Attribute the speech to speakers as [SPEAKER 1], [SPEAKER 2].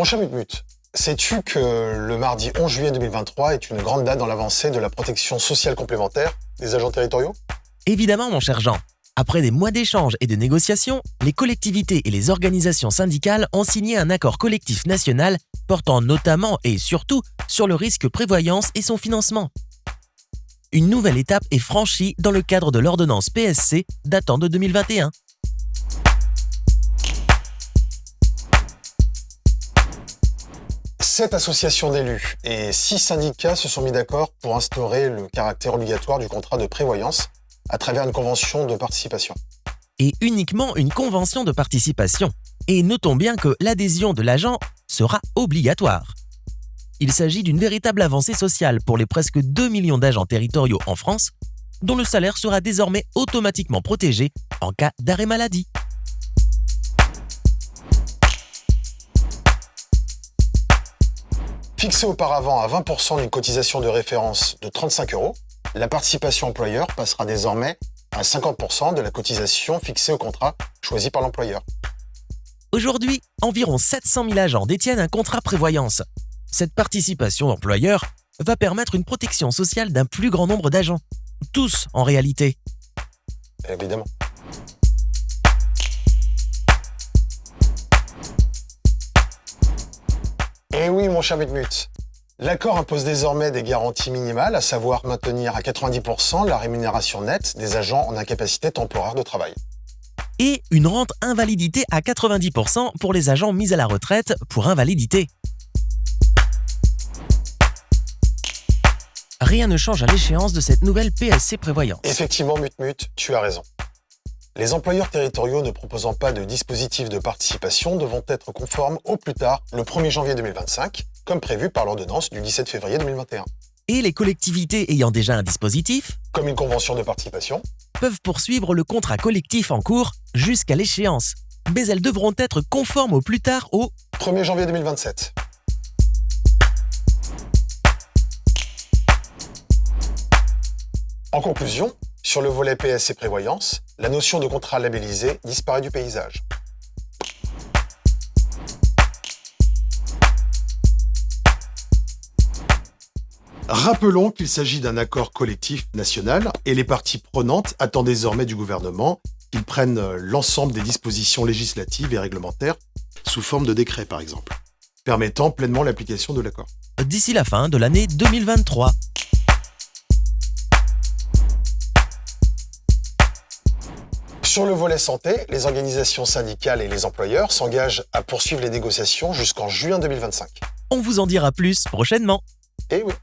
[SPEAKER 1] cher Mutmut, sais-tu que le mardi 11 juillet 2023 est une grande date dans l'avancée de la protection sociale complémentaire des agents territoriaux?
[SPEAKER 2] Évidemment, mon cher Jean. Après des mois d'échanges et de négociations, les collectivités et les organisations syndicales ont signé un accord collectif national portant notamment et surtout sur le risque prévoyance et son financement. Une nouvelle étape est franchie dans le cadre de l'ordonnance PSC datant de 2021.
[SPEAKER 1] Sept associations d'élus et 6 syndicats se sont mis d'accord pour instaurer le caractère obligatoire du contrat de prévoyance à travers une convention de participation.
[SPEAKER 2] Et uniquement une convention de participation. Et notons bien que l'adhésion de l'agent sera obligatoire. Il s'agit d'une véritable avancée sociale pour les presque 2 millions d'agents territoriaux en France, dont le salaire sera désormais automatiquement protégé en cas d'arrêt maladie.
[SPEAKER 1] Fixée auparavant à 20% d'une cotisation de référence de 35 €, la participation employeur passera désormais à 50% de la cotisation fixée au contrat choisi par l'employeur.
[SPEAKER 2] Aujourd'hui, environ 700 000 agents détiennent un contrat prévoyance. Cette participation d'employeur va permettre une protection sociale d'un plus grand nombre d'agents. Tous, en réalité.
[SPEAKER 1] Évidemment. Et oui, mon cher Mutmut, l'accord impose désormais des garanties minimales, à savoir maintenir à 90% la rémunération nette des agents en incapacité temporaire de travail.
[SPEAKER 2] Et une rente invalidité à 90% pour les agents mis à la retraite pour invalidité. Rien ne change à l'échéance de cette nouvelle PSC prévoyance.
[SPEAKER 1] Effectivement, Mutmut, tu as raison. Les employeurs territoriaux ne proposant pas de dispositif de participation devront être conformes au plus tard le 1er janvier 2025, comme prévu par l'ordonnance du 17 février 2021.
[SPEAKER 2] Et les collectivités ayant déjà un dispositif,
[SPEAKER 1] Comme une convention de participation,
[SPEAKER 2] peuvent poursuivre le contrat collectif en cours jusqu'à l'échéance. Mais elles devront être conformes au plus tard au
[SPEAKER 1] 1er janvier 2027. En conclusion, sur le volet PSC prévoyance, la notion de contrat labellisé disparaît du paysage. Rappelons qu'il s'agit d'un accord collectif national et les parties prenantes attendent désormais du gouvernement qu'il prenne l'ensemble des dispositions législatives et réglementaires sous forme de décret par exemple, permettant pleinement l'application de l'accord.
[SPEAKER 2] d'ici la fin de l'année 2023.
[SPEAKER 1] Sur le volet santé, les organisations syndicales et les employeurs s'engagent à poursuivre les négociations jusqu'en juin 2025.
[SPEAKER 2] On vous en dira plus prochainement.
[SPEAKER 1] Et oui.